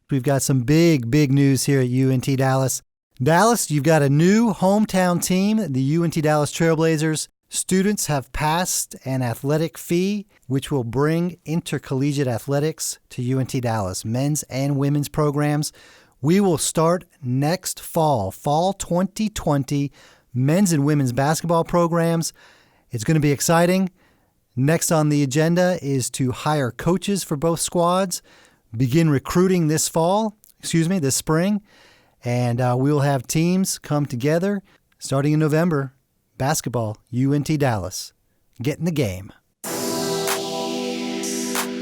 We've got some big news here at UNT Dallas. Dallas, you've got a new hometown team, the UNT Dallas Trailblazers. Students have passed an athletic fee, which will bring intercollegiate athletics to UNT Dallas, men's and women's programs. We will start next fall 2020, men's and women's basketball programs. It's going to be exciting. Next on the agenda is to hire coaches for both squads, begin recruiting this spring, and we will have teams come together starting in November. Basketball, UNT Dallas. Get in the game.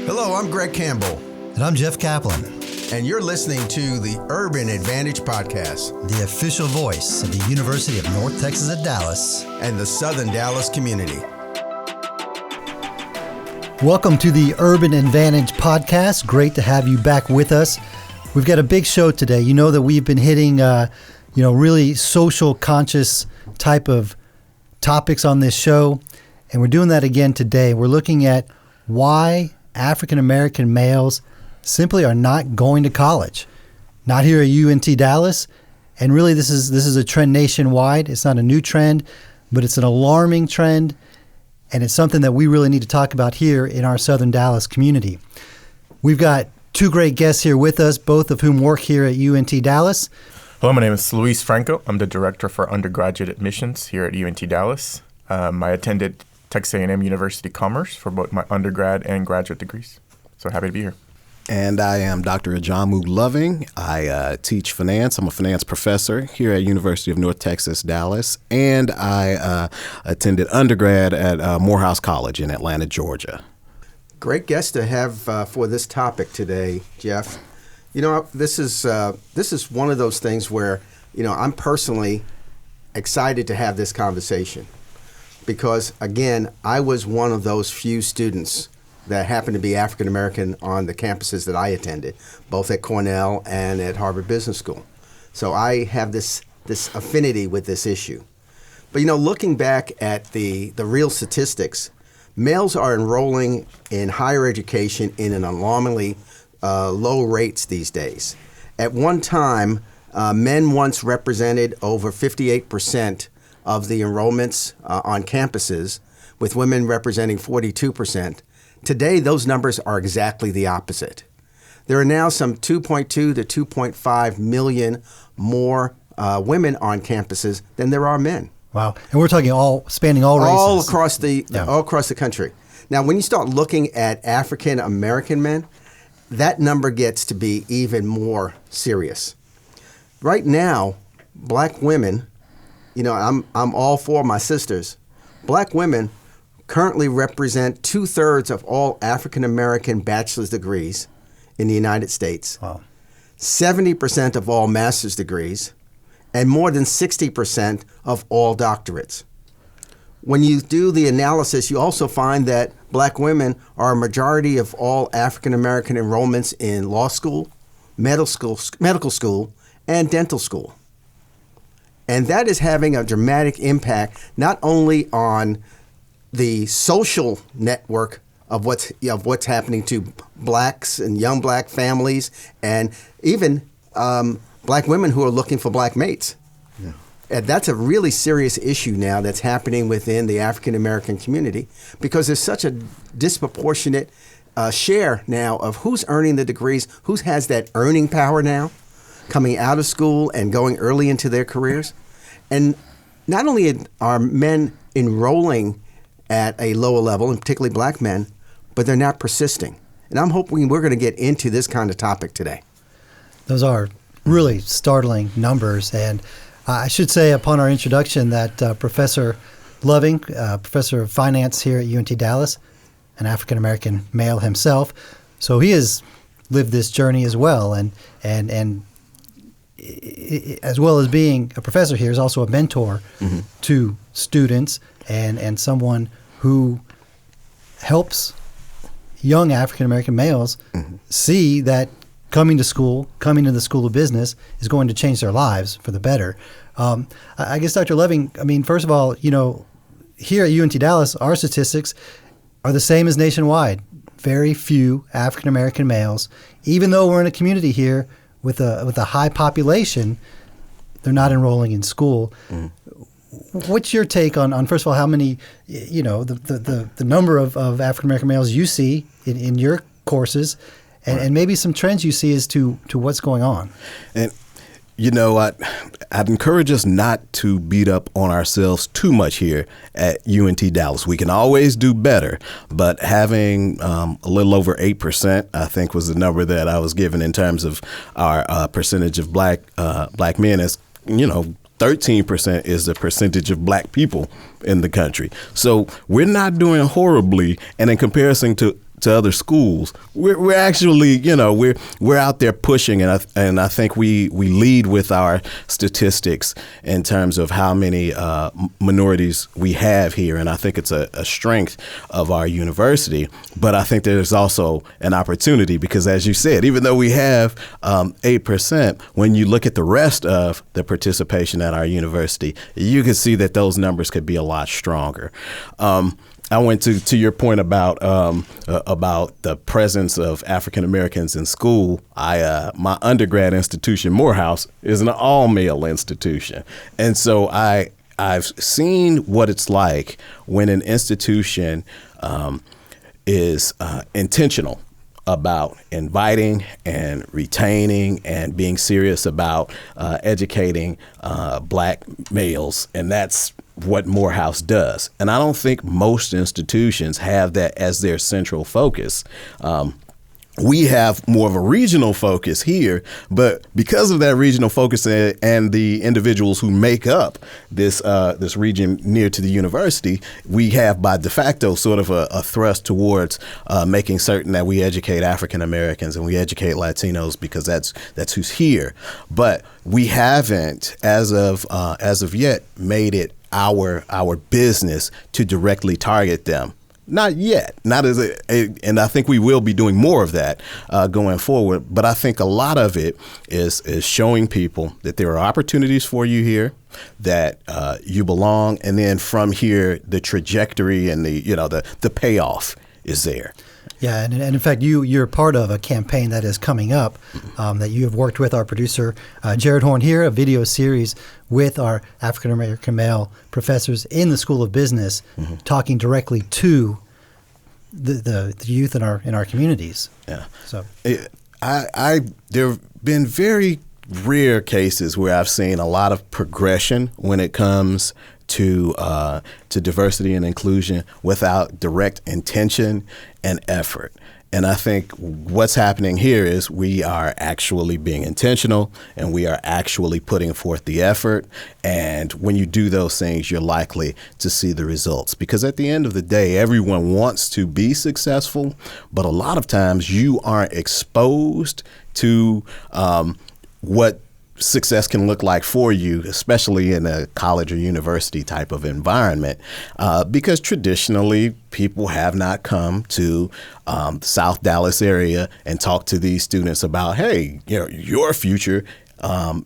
Hello, I'm Greg Campbell. And I'm Jeff Kaplan. And you're listening to the Urban Advantage Podcast, the official voice of the University of North Texas at Dallas and the Southern Dallas community. Welcome to the Urban Advantage Podcast. Great to have you back with us. We've got a big show today. You know that we've been hitting, really social conscious type of topics on this show, and we're doing that again today. We're looking at why African-American males simply are not going to college. Not here at UNT Dallas, and really this is a trend nationwide. It's not a new trend, but it's an alarming trend. And it's something that we really need to talk about here in our Southern Dallas community. We've got two great guests here with us, both of whom work here at UNT Dallas. Hello, my name is Luis Franco. I'm the Director for Undergraduate Admissions here at UNT Dallas. I attended Texas A&M University Commerce for both my undergrad and graduate degrees. So happy to be here. And I am Dr. Ajamu Loving. I teach finance. I'm a finance professor here at University of North Texas, Dallas. And I attended undergrad at Morehouse College in Atlanta, Georgia. Great guest to have for this topic today, Jeff. You know, this is one of those things where, I'm personally excited to have this conversation because, again, I was one of those few students that happened to be African American on the campuses that I attended, both at Cornell and at Harvard Business School. So I have this affinity with this issue. But looking back at the real statistics, males are enrolling in higher education in an alarmingly low rates these days. At one time, men once represented over 58% of the enrollments on campuses, with women representing 42%. Today, those numbers are exactly the opposite. There are now some 2.2 to 2.5 million more women on campuses than there are men. Wow. And we're talking spanning all races. All across the country. Now, when you start looking at African American men, that number gets to be even more serious. Right now, black women, I'm all for my sisters. Black women currently represent 2/3 of all African-American bachelor's degrees in the United States, wow. 70% of all master's degrees, and more than 60% of all doctorates. When you do the analysis, you also find that black women are a majority of all African-American enrollments in law school, medical school, and dental school. And that is having a dramatic impact not only on the social network of what's happening to blacks and young black families, and even black women who are looking for black mates. Yeah. And that's a really serious issue now that's happening within the African American community because there's such a disproportionate share now of who's earning the degrees, who has that earning power now, coming out of school and going early into their careers. And not only are men enrolling at a lower level, and particularly black men, but they're not persisting. And I'm hoping we're going to get into this kind of topic today. Those are really startling numbers. And I should say upon our introduction that Professor Loving, Professor of Finance here at UNT Dallas, an African-American male himself, so he has lived this journey as well. And as well as being a professor here, is also a mentor to students and someone who helps young African-American males see that coming to the School of Business is going to change their lives for the better. I guess, Dr. Loving, first of all, here at UNT Dallas, our statistics are the same as nationwide. very few African American males. Even though we're in a community here with a high population, they're not enrolling in school. What's your take on first of all, how many, the number of African American males you see in your courses, and maybe some trends you see as to what's going on? And I'd encourage us not to beat up on ourselves too much here at UNT Dallas. We can always do better, but having a little over 8%, I think, was the number that I was given in terms of our percentage of black men. As 13% is the percentage of black people in the country. So we're not doing horribly, and in comparison to other schools, we're actually, we're out there pushing, and I think we lead with our statistics in terms of how many minorities we have here, and I think it's a strength of our university. But I think there's also an opportunity because, as you said, even though we have 8%, when you look at the rest of the participation at our university, you can see that those numbers could be a lot stronger. I went to your point about the presence of African Americans in school. My undergrad institution, Morehouse, is an all-male institution, and so I've seen what it's like when an institution is intentional about inviting and retaining and being serious about educating black males, and that's what Morehouse does. And I don't think most institutions have that as their central focus. We have more of a regional focus here, but because of that regional focus and the individuals who make up this region near to the university, we have by de facto sort of a thrust towards making certain that we educate African Americans and we educate Latinos because that's who's here. But we haven't, as of yet, made it our business to directly target them. Not yet, and I think we will be doing more of that going forward. But I think a lot of it is showing people that there are opportunities for you here, that you belong, and then from here the trajectory and the payoff is there. Yeah, and in fact, you're part of a campaign that is coming up that you have worked with our producer, Jared Horne here, a video series with our African-American male professors in the School of Business, talking directly to the youth in our communities. Yeah. So there have been very rare cases where I've seen a lot of progression when it comes to diversity and inclusion without direct intention and effort. And I think what's happening here is we are actually being intentional and we are actually putting forth the effort. And when you do those things, you're likely to see the results. Because at the end of the day, everyone wants to be successful, but a lot of times you aren't exposed to what success can look like for you, especially in a college or university type of environment, because traditionally people have not come to the South Dallas area and talked to these students about, hey, your future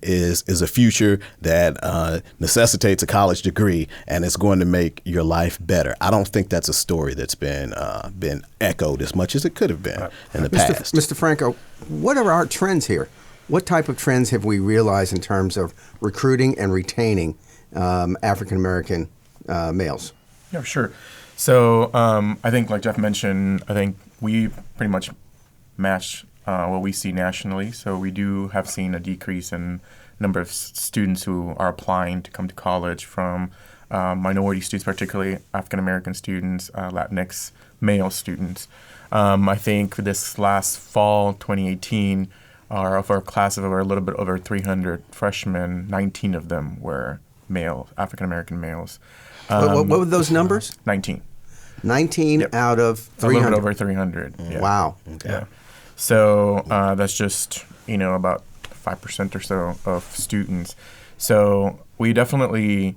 is a future that necessitates a college degree and it's going to make your life better. I don't think that's a story that's been echoed as much as it could have been in the past. Mr. Franco, what are our trends here? What type of trends have we realized in terms of recruiting and retaining African-American males? Yeah, sure. So I think, like Jeff mentioned, I think we pretty much match what we see nationally. So we do have seen a decrease in number of students who are applying to come to college from minority students, particularly African-American students, Latinx male students. I think this last fall, 2018, of our class of a little bit over 300 freshmen, 19 of them were male, African-American males. What were those numbers? 19. 19 Yep. out of 300? A little bit over 300. Yeah. Wow. Okay. Yeah. So that's just, about 5% or so of students. So we're definitely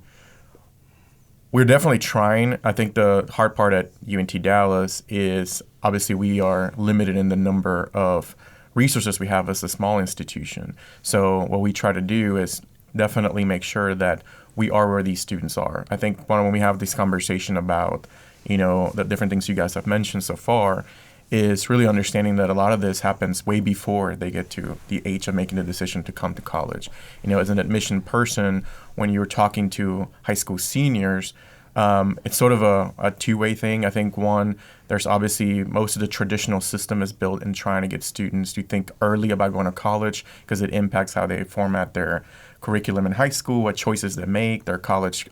trying. I think the hard part at UNT Dallas is obviously we are limited in the number of resources we have as a small institution. So what we try to do is definitely make sure that we are where these students are. I think when we have this conversation about, the different things you guys have mentioned so far, is really understanding that a lot of this happens way before they get to the age of making the decision to come to college. As an admission person, when you're talking to high school seniors, it's sort of a two-way thing. I think one, there's obviously most of the traditional system is built in trying to get students to think early about going to college because it impacts how they format their curriculum in high school, what choices they make, their college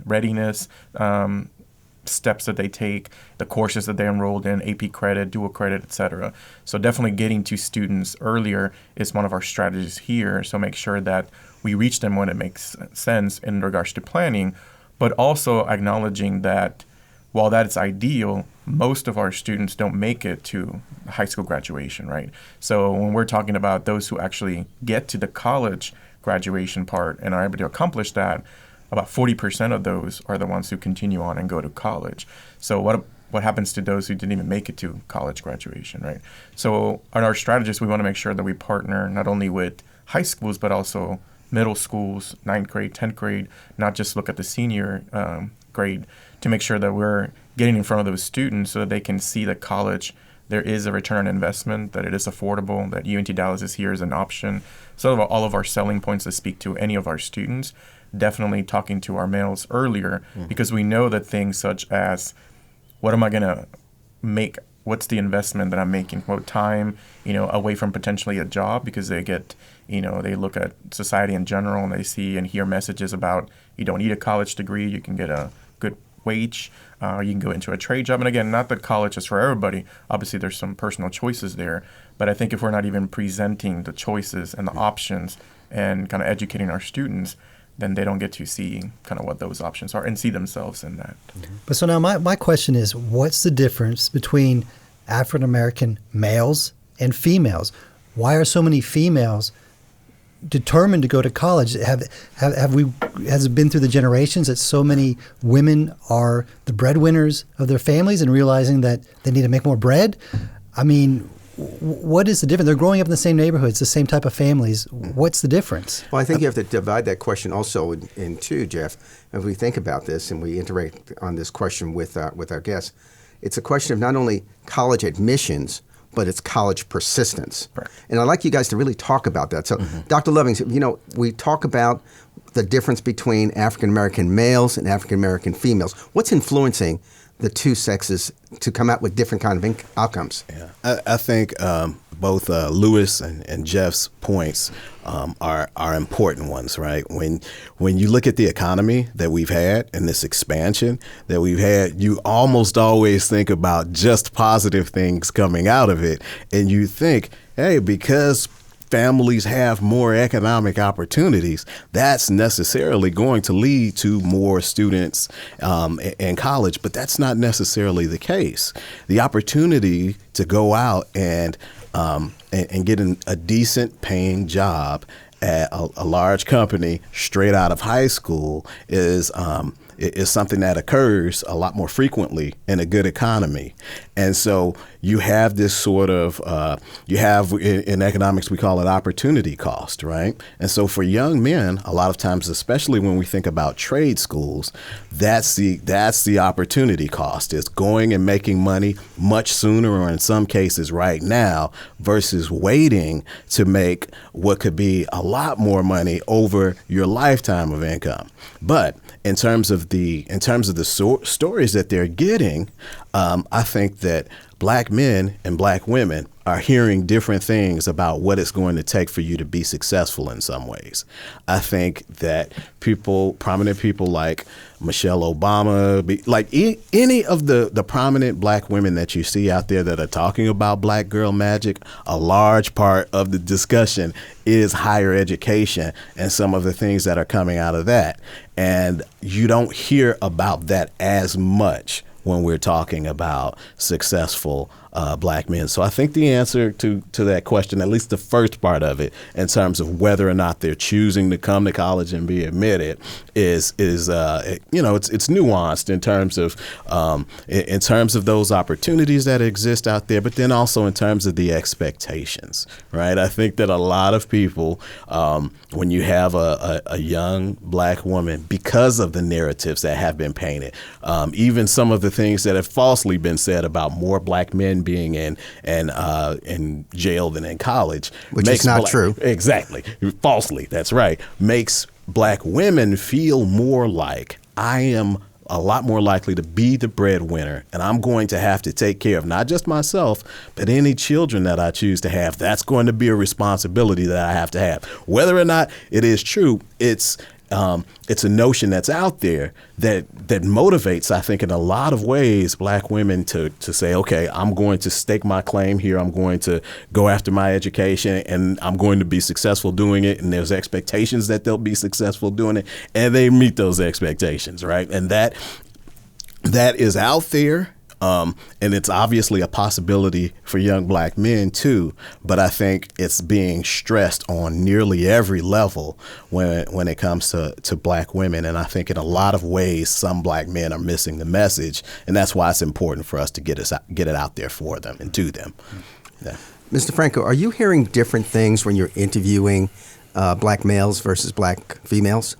readiness, steps that they take, the courses that they enrolled in, AP credit, dual credit, etc. So definitely getting to students earlier is one of our strategies here. So make sure that we reach them when it makes sense in regards to planning, but also acknowledging that while that is ideal, most of our students don't make it to high school graduation, right? So when we're talking about those who actually get to the college graduation part and are able to accomplish that, about 40% of those are the ones who continue on and go to college. So what happens to those who didn't even make it to college graduation, right? So on our strategists, we want to make sure that we partner not only with high schools, but also middle schools, 9th grade, 10th grade, not just look at the senior grade, to make sure that we're getting in front of those students so that they can see that college, there is a return on investment, that it is affordable, that UNT Dallas is here as an option. So all of our selling points that speak to any of our students, definitely talking to our males earlier, because we know that things such as, what am I going to make? What's the investment that I'm making? What time, away from potentially a job, because they get, they look at society in general and they see and hear messages about you don't need a college degree, you can get a good wage, you can go into a trade job. And again, not that college is for everybody. Obviously, there's some personal choices there. But I think if we're not even presenting the choices and the options and kind of educating our students, then they don't get to see kind of what those options are and see themselves in that. But so now my question is, what's the difference between African-American males and females? Why are so many females determined to go to college? Has it been through the generations that so many women are the breadwinners of their families and realizing that they need to make more bread? I mean, what is the difference? They're growing up in the same neighborhoods, the same type of families. What's the difference? Well, I think you have to divide that question also in two, Jeff. If we think about this and we interact on this question with our guests, it's a question of not only college admissions, but it's college persistence. Right. And I'd like you guys to really talk about that. So, Dr. Loving, we talk about the difference between African-American males and African-American females. What's influencing the two sexes to come out with different kind of outcomes? Yeah, I think both Lewis and Jeff's points are important ones, right? When you look at the economy that we've had and this expansion that we've had, you almost always think about just positive things coming out of it, and you think, hey, because families have more economic opportunities, that's necessarily going to lead to more students in college, but that's not necessarily the case. The opportunity to go out and get a decent paying job at a large company straight out of high school is something that occurs a lot more frequently in a good economy. And so you have this sort of, in economics, we call it opportunity cost, right? And so for young men, a lot of times, especially when we think about trade schools, that's the opportunity cost, is going and making money much sooner, or in some cases right now, versus waiting to make what could be a lot more money over your lifetime of income. But in terms of the stories that they're getting, I think that Black men and Black women are hearing different things about what it's going to take for you to be successful in some ways. I think that prominent people like Michelle Obama, like any of the prominent Black women that you see out there that are talking about Black girl magic, a large part of the discussion is higher education and some of the things that are coming out of that. And you don't hear about that as much when we're talking about successful Black men. So I think the answer to that question, at least the first part of it, in terms of whether or not they're choosing to come to college and be admitted, is it's nuanced in terms of those opportunities that exist out there, but then also in terms of the expectations, right? I think that a lot of people, when you have a young Black woman, because of the narratives that have been painted, even some of the things that have falsely been said about more Black men women being in jail than in college, which is not true. Exactly, falsely. That's right. Makes black women feel more like I am a lot more likely to be the breadwinner, and I'm going to have to take care of not just myself, but any children that I choose to have. That's going to be a responsibility that I have to have. Whether or not it is true, it's a notion that's out there that motivates, I think, in a lot of ways, black women to say, okay, I'm going to stake my claim here. I'm going to go after my education, and I'm going to be successful doing it. And there's expectations that they'll be successful doing it, and they meet those expectations, right? And that is out there. And it's obviously a possibility for young black men too, but I think it's being stressed on nearly every level when it comes to black women. And I think in a lot of ways, some black men are missing the message, and that's why it's important for us to get it out there for them and to them. Yeah. Mr. Franco, are you hearing different things when you're interviewing black males versus black females?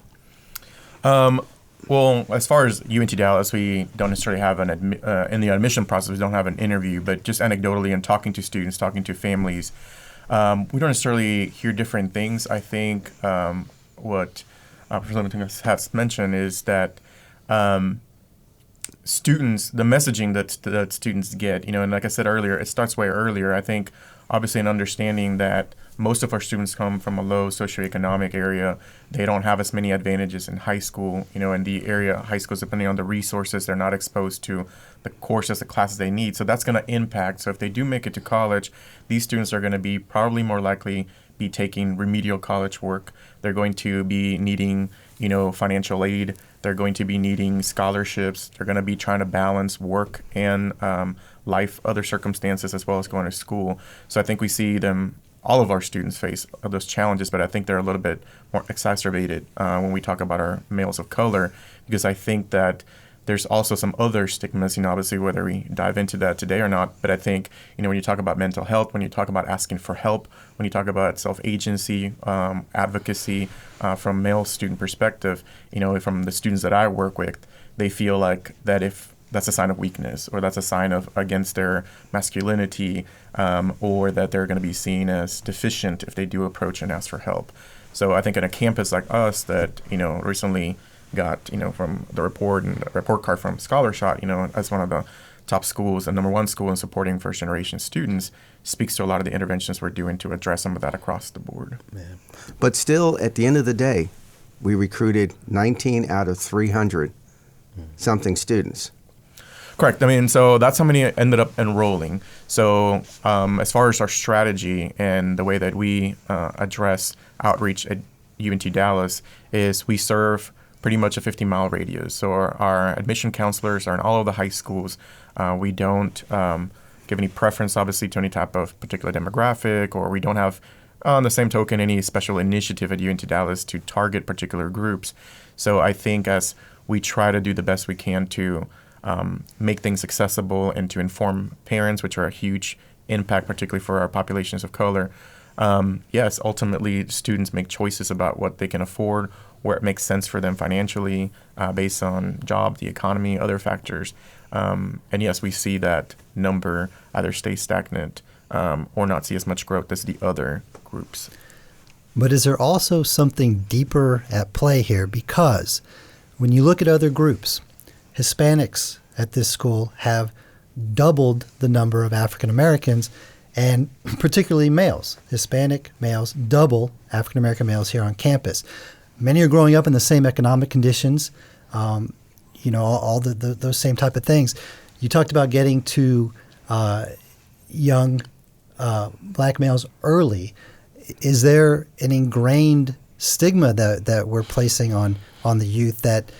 Well, as far as UNT Dallas, we don't necessarily have in the admission process, we don't have an interview, but just anecdotally and talking to students, talking to families, we don't necessarily hear different things. I think what Professor has mentioned is that students, the messaging that students get, and like I said earlier, it starts way earlier. I think obviously an understanding that most of our students come from a low socioeconomic area. They don't have as many advantages in high school. In the area, high schools, depending on the resources, they're not exposed to the courses, the classes they need. So that's going to impact. So if they do make it to college, these students are going to be probably more likely be taking remedial college work. They're going to be needing, financial aid. They're going to be needing scholarships. They're going to be trying to balance work and life, other circumstances, as well as going to school. So I think we see all of our students face those challenges, but I think they're a little bit more exacerbated when we talk about our males of color, because I think that there's also some other stigmas, obviously, whether we dive into that today or not. But I think, when you talk about mental health, when you talk about asking for help, when you talk about self-agency, advocacy from male student perspective, from the students that I work with, they feel like that if that's a sign of weakness, or that's a sign of against their masculinity, or that they're going to be seen as deficient if they do approach and ask for help. So I think in a campus like us that, recently got, from the report card from Scholarshot, as one of the top schools, the number one school in supporting first generation students, speaks to a lot of the interventions we're doing to address some of that across the board. Yeah. But still, at the end of the day, we recruited 19 out of 300 something students. Correct. So that's how many ended up enrolling. So as far as our strategy and the way that we address outreach at UNT Dallas is we serve pretty much a 50-mile radius. So our admission counselors are in all of the high schools. We don't give any preference, obviously, to any type of particular demographic, or we don't have, on the same token, any special initiative at UNT Dallas to target particular groups. So I think as we try to do the best we can to make things accessible and to inform parents, which are a huge impact, particularly for our populations of color. Yes, ultimately, students make choices about what they can afford, where it makes sense for them financially, based on job, the economy, other factors. And yes, we see that number either stay stagnant or not see as much growth as the other groups. But is there also something deeper at play here? Because when you look at other groups, Hispanics at this school have doubled the number of African Americans, and particularly males. Hispanic males double African American males here on campus. Many are growing up in the same economic conditions, all those same type of things. You talked about getting to young black males early. Is there an ingrained stigma that we're placing on the youth, that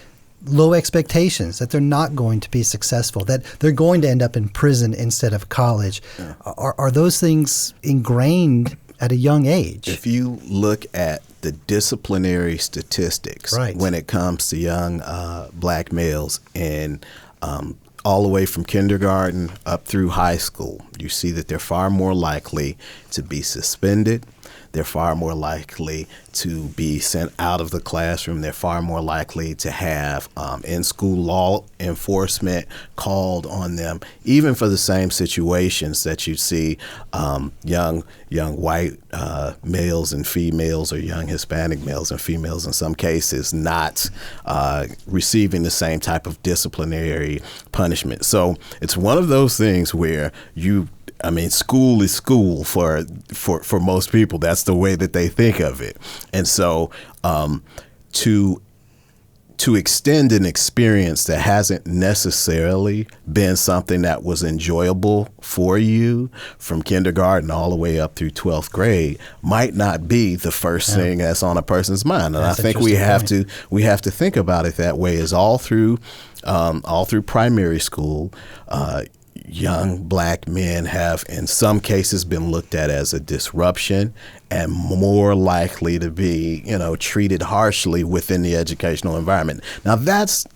low expectations, that they're not going to be successful, that they're going to end up in prison instead of college? Yeah. Are those things ingrained at a young age? If you look at the disciplinary statistics, right, when it comes to young black males, and all the way from kindergarten up through high school, you see that they're far more likely to be suspended. they're far more likely to be sent out of the classroom. They're far more likely to have in-school law enforcement called on them, even for the same situations that you see young white males and females, or young Hispanic males and females in some cases, not receiving the same type of disciplinary punishment. So it's one of those things where school is school for most people. That's the way that they think of it. And so to extend an experience that hasn't necessarily been something that was enjoyable for you from kindergarten all the way up through 12th grade might not be the first thing that's on a person's mind. And That's I think we have to think about it that way, is all through primary school, young black men have in some cases been looked at as a disruption and more likely to be, treated harshly within the educational environment. Now that's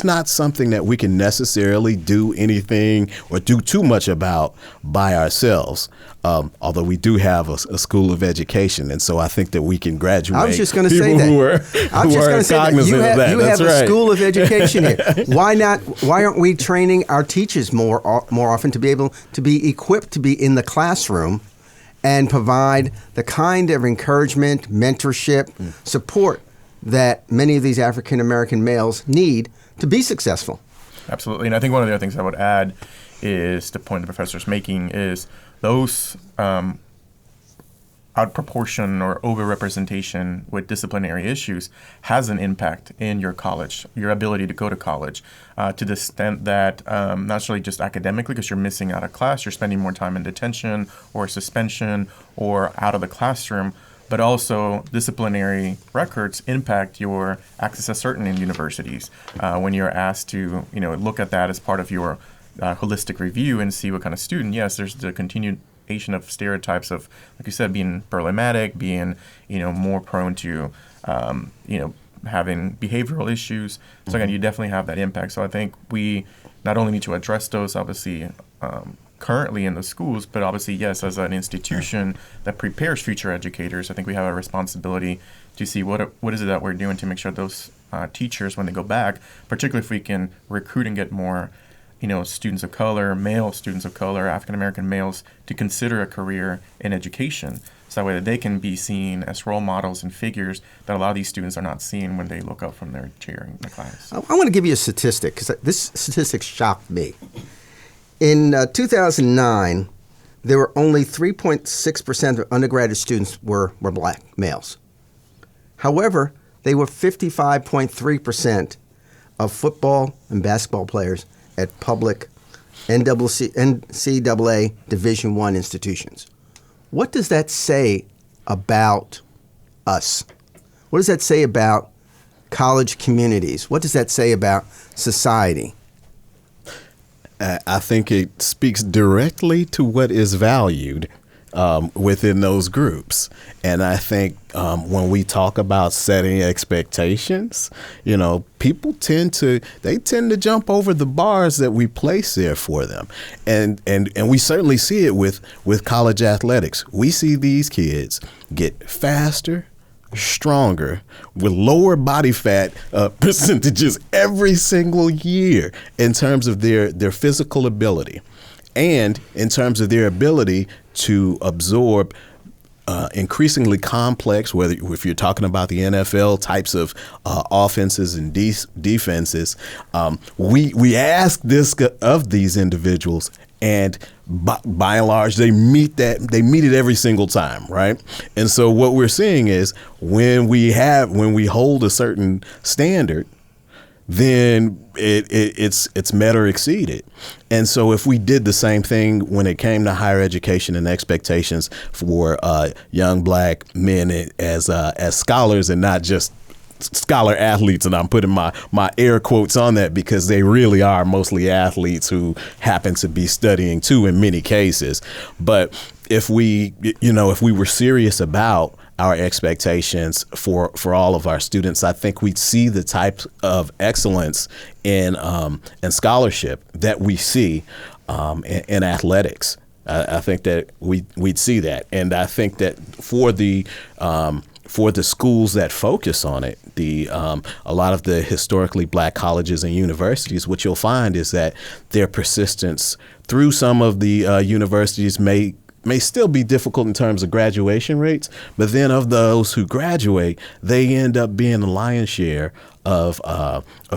not something that we can necessarily do anything or do too much about by ourselves. Although we do have a school of education, and so I think that we can graduate. I was just going to say that. I was just going to say that you have a school of education here. Why not? Why aren't we training our teachers more often to be able to be equipped to be in the classroom and provide the kind of encouragement, mentorship, support that many of these African American males need to be successful? Absolutely. And I think one of the other things I would add is the point the professor's making is those outproportion or overrepresentation with disciplinary issues has an impact in your college, your ability to go to college, to the extent that not necessarily just academically, because you're missing out of class, you're spending more time in detention or suspension or out of the classroom, but also disciplinary records impact your access to certain universities. When you're asked to, look at that as part of your holistic review and see what kind of student, yes, there's the continuation of stereotypes of, like you said, being problematic, being, more prone to, having behavioral issues. So again, you definitely have that impact. So I think we not only need to address those, obviously, currently in the schools, but obviously, yes, as an institution that prepares future educators, I think we have a responsibility to see what is it that we're doing to make sure those teachers, when they go back, particularly if we can recruit and get more students of color, male students of color, African-American males, to consider a career in education. So that way that they can be seen as role models and figures that a lot of these students are not seeing when they look up from their chair in the class. I want to give you a statistic, because this statistic shocked me. In 2009, there were only 3.6% of undergraduate students were black males. However, they were 55.3% of football and basketball players at public NCAA Division I institutions. What does that say about us? What does that say about college communities? What does that say about society? I think it speaks directly to what is valued within those groups. And I think when we talk about setting expectations, people tend to jump over the bars that we place there for them. And we certainly see it with college athletics. We see these kids get faster, stronger, with lower body fat percentages every single year in terms of their physical ability and in terms of their ability to absorb increasingly complex, whether if you're talking about the NFL types of offenses and defenses. We ask this of these individuals, and by and large, they meet it every single time, right? And so what we're seeing is when we hold a certain standard, then it's met or exceeded. And so if we did the same thing when it came to higher education and expectations for young black men as scholars and not just scholar athletes, and I'm putting my air quotes on that because they really are mostly athletes who happen to be studying too in many cases. But if we were serious about our expectations for all of our students, I think we'd see the type of excellence in scholarship that we see in athletics. I think that we'd see that, and I think that for the schools that focus on it, a lot of the historically black colleges and universities, what you'll find is that their persistence through some of the universities may still be difficult in terms of graduation rates, but then of those who graduate, they end up being the lion's share of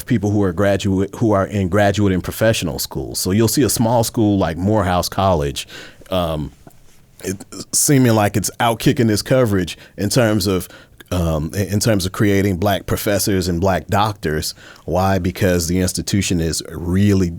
people who are in graduate and professional schools. So you'll see a small school like Morehouse College, seeming like it's out kicking its coverage in terms of creating black professors and black doctors. Why? Because the institution is really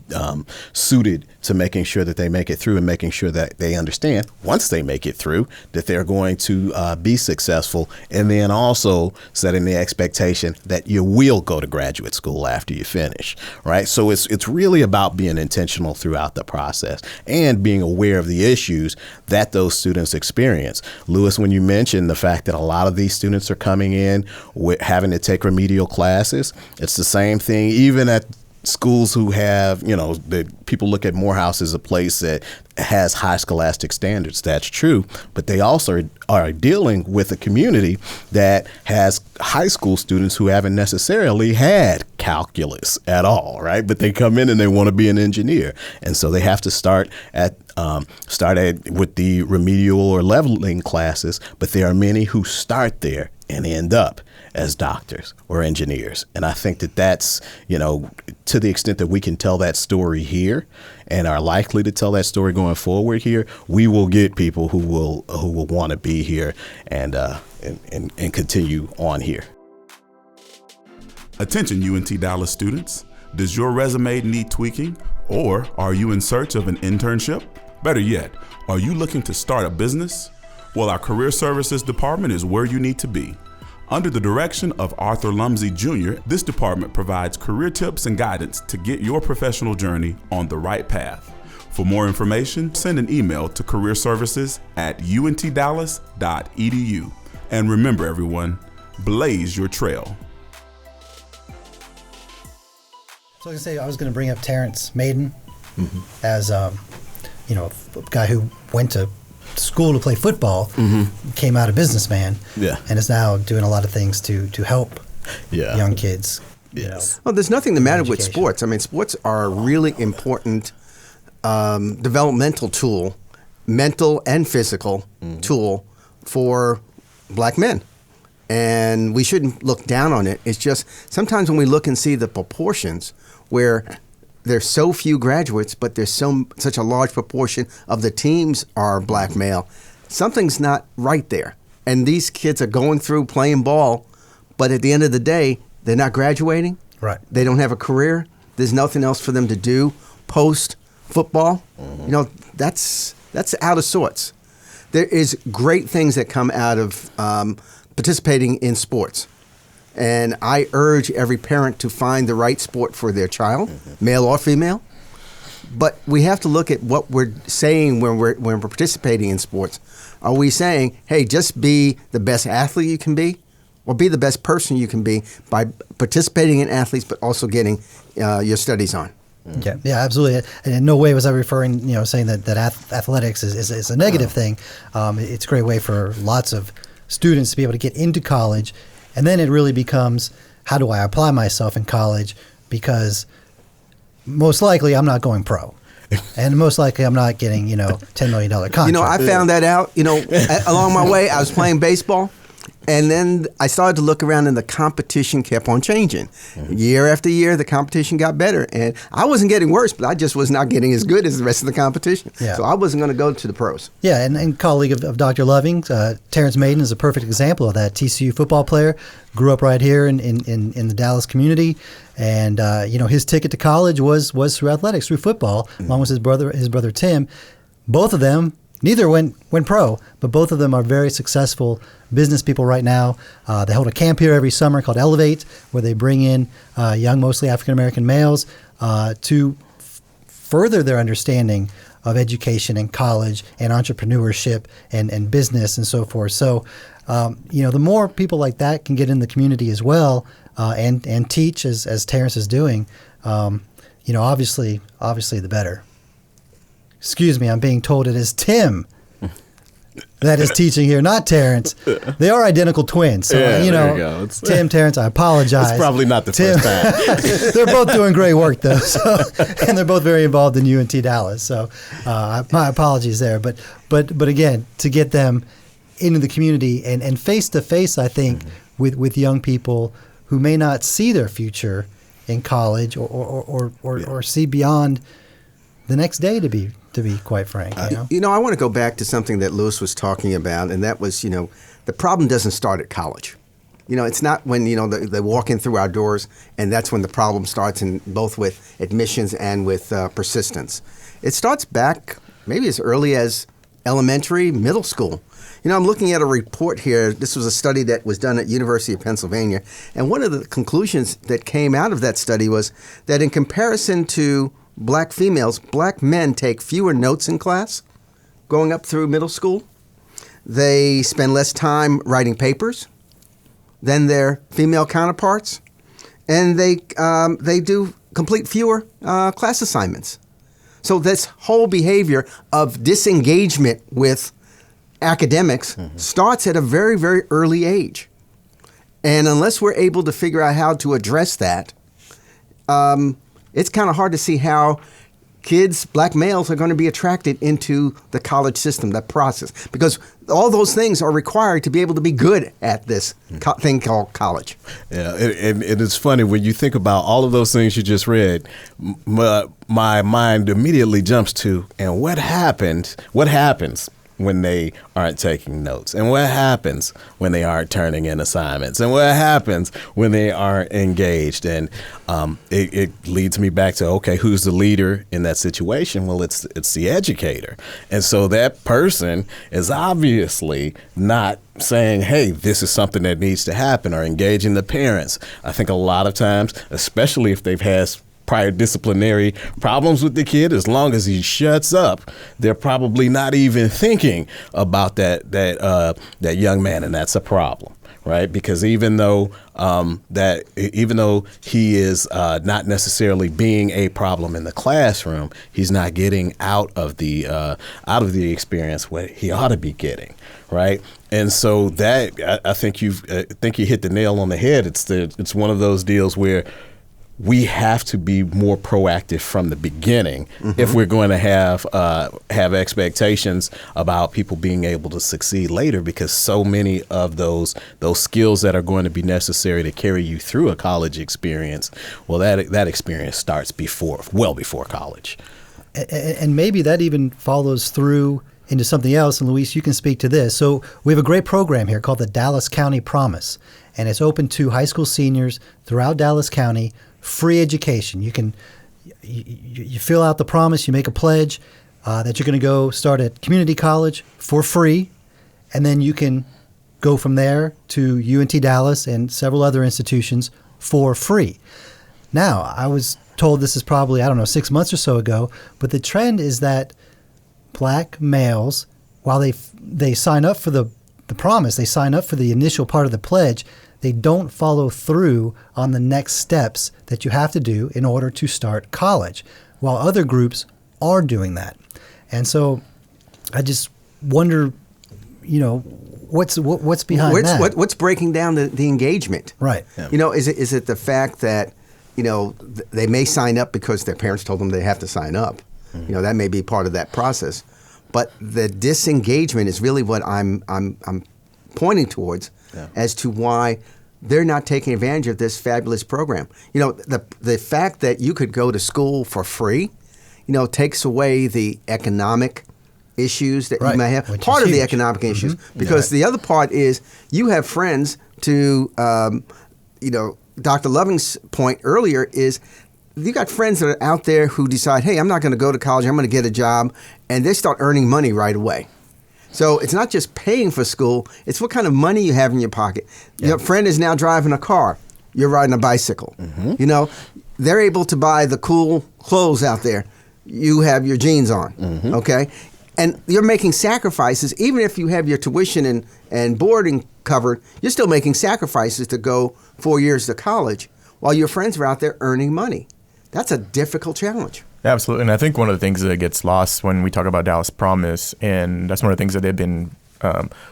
suited to making sure that they make it through and making sure that they understand once they make it through that they're going to be successful, and then also setting the expectation that you will go to graduate school after you finish, right? So it's really about being intentional throughout the process and being aware of the issues that those students experience. Lewis, when you mentioned the fact that a lot of these students are coming in with having to take remedial classes, it's the same thing even at schools who have, the people look at Morehouse as a place that has high scholastic standards. That's true. But they also are dealing with a community that has high school students who haven't necessarily had calculus at all, right? But they come in and they want to be an engineer. And so they have to start with the remedial or leveling classes. But there are many who start there and end up as doctors or engineers. And I think that that's, to the extent that we can tell that story here and are likely to tell that story going forward here, we will get people who will want to be here and continue on here. Attention UNT Dallas students. Does your resume need tweaking, or are you in search of an internship? Better yet, are you looking to start a business? Well, our Career Services Department is where you need to be. Under the direction of Arthur Lumsey Jr., this department provides career tips and guidance to get your professional journey on the right path. For more information, send an email to careerservices@untdallas.edu. And remember, everyone, blaze your trail. So I was going to bring up Terrance Maiden as a guy who went to school to play football, came out a businessman, and is now doing a lot of things to help young kids. Yes. Well, there's nothing the matter with sports. I mean, sports are a really important developmental tool, mental and physical tool for black men. And we shouldn't look down on it. It's just sometimes when we look and see the proportions where there's so few graduates, but there's such a large proportion of the teams are black male, something's not right there. And these kids are going through playing ball, but at the end of the day, they're not graduating. Right. They don't have a career. There's nothing else for them to do post football. That's out of sorts. There is great things that come out of participating in sports. And I urge every parent to find the right sport for their child, male or female. But we have to look at what we're saying when we're participating in sports. Are we saying, hey, just be the best athlete you can be, or be the best person you can be by participating in athletes, but also getting your studies on? Yeah, absolutely. And in no way was I referring, saying that athletics is a negative thing. It's a great way for lots of students to be able to get into college. And then it really becomes, how do I apply myself in college? Because most likely I'm not going pro. And most likely I'm not getting, $10 million contract. I found that out, along my way. I was playing baseball. And then I started to look around and the competition kept on changing. Year after year, the competition got better. And I wasn't getting worse, but I just was not getting as good as the rest of the competition. Yeah. So I wasn't going to go to the pros. Yeah, and colleague of Dr. Loving, Terrance Maiden is a perfect example of that. TCU football player, grew up right here in the Dallas community. And, his ticket to college was through athletics, through football, along with his brother Tim. Both of them, neither went pro, but both of them are very successful business people right now. They hold a camp here every summer called Elevate, where they bring in young, mostly AfricanAmerican males to further their understanding of education and college and entrepreneurship and business and so forth. So, the more people like that can get in the community as well and teach, as Terrance is doing, obviously the better. excuse me, I'm being told it is Tim that is teaching here, not Terrance. They are identical twins. So, Yeah, you there know, you go. Tim, Terrance, I apologize. It's probably not the first time. They're both doing great work, though. So, and they're both very involved in UNT Dallas. So my apologies there. But again, to get them into the community and face-to-face, I think, with young people who may not see their future in college or see beyond the next day, to be quite frank. I want to go back to something that Lewis was talking about, and that was, the problem doesn't start at college. It's not when, they walk in through our doors, and that's when the problem starts, in both with admissions and with persistence. It starts back maybe as early as elementary, middle school. I'm looking at a report here. This was a study that was done at University of Pennsylvania, and one of the conclusions that came out of that study was that in comparison to black females, black men take fewer notes in class going up through middle school. They spend less time writing papers than their female counterparts, and they do complete fewer class assignments. So this whole behavior of disengagement with academics starts at a very, very early age. And unless we're able to figure out how to address that, it's kind of hard to see how kids, black males, are going to be attracted into the college system, that process, because all those things are required to be able to be good at this thing called college. Yeah, and it's funny when you think about all of those things you just read. My mind immediately jumps to, and what happens when they aren't taking notes, and what happens when they aren't turning in assignments, and what happens when they aren't engaged. And it leads me back to, okay, who's the leader in that situation? Well, it's the educator. And so that person is obviously not saying, hey, this is something that needs to happen, or engaging the parents. I think a lot of times, especially if they've had prior disciplinary problems with the kid, as long as he shuts up, they're probably not even thinking about that young man, and that's a problem, right? Because even though he is not necessarily being a problem in the classroom, he's not getting out of the experience what he ought to be getting, right? And so that I think you hit the nail on the head. It's one of those deals where we have to be more proactive from the beginning if we're going to have expectations about people being able to succeed later, because so many of those skills that are going to be necessary to carry you through a college experience, well, that experience starts well before college. And maybe that even follows through into something else. And Luis, you can speak to this. So we have a great program here called the Dallas County Promise, and it's open to high school seniors throughout Dallas County. Free education. You fill out the promise, you make a pledge that you're going to go start at community college for free, and then you can go from there to UNT Dallas and several other institutions for free. Now, I was told this is probably, 6 months or so ago, but the trend is that black males, while they sign up for the promise, they sign up for the initial part of the pledge, they don't follow through on the next steps that you have to do in order to start college, while other groups are doing that. And so I just wonder, what's behind that? What's breaking down the engagement? Right. Yeah. Is it the fact that, they may sign up because their parents told them they have to sign up? That may be part of that process. But the disengagement is really what I'm pointing towards as to why they're not taking advantage of this fabulous program. The fact that you could go to school for free, takes away the economic issues that you may have. Which part is of the huge. economic issues, because the other part is you have friends to, Dr. Loving's point earlier is you got friends that are out there who decide, hey, I'm not going to go to college, I'm going to get a job, and they start earning money right away. So it's not just paying for school, it's what kind of money you have in your pocket. Yeah. Your friend is now driving a car, you're riding a bicycle. They're able to buy the cool clothes out there. You have your jeans on, okay? And you're making sacrifices. Even if you have your tuition and boarding covered, you're still making sacrifices to go 4 years to college while your friends are out there earning money. That's a difficult challenge. Absolutely. And I think one of the things that gets lost when we talk about Dallas Promise, and that's one of the things that they've been,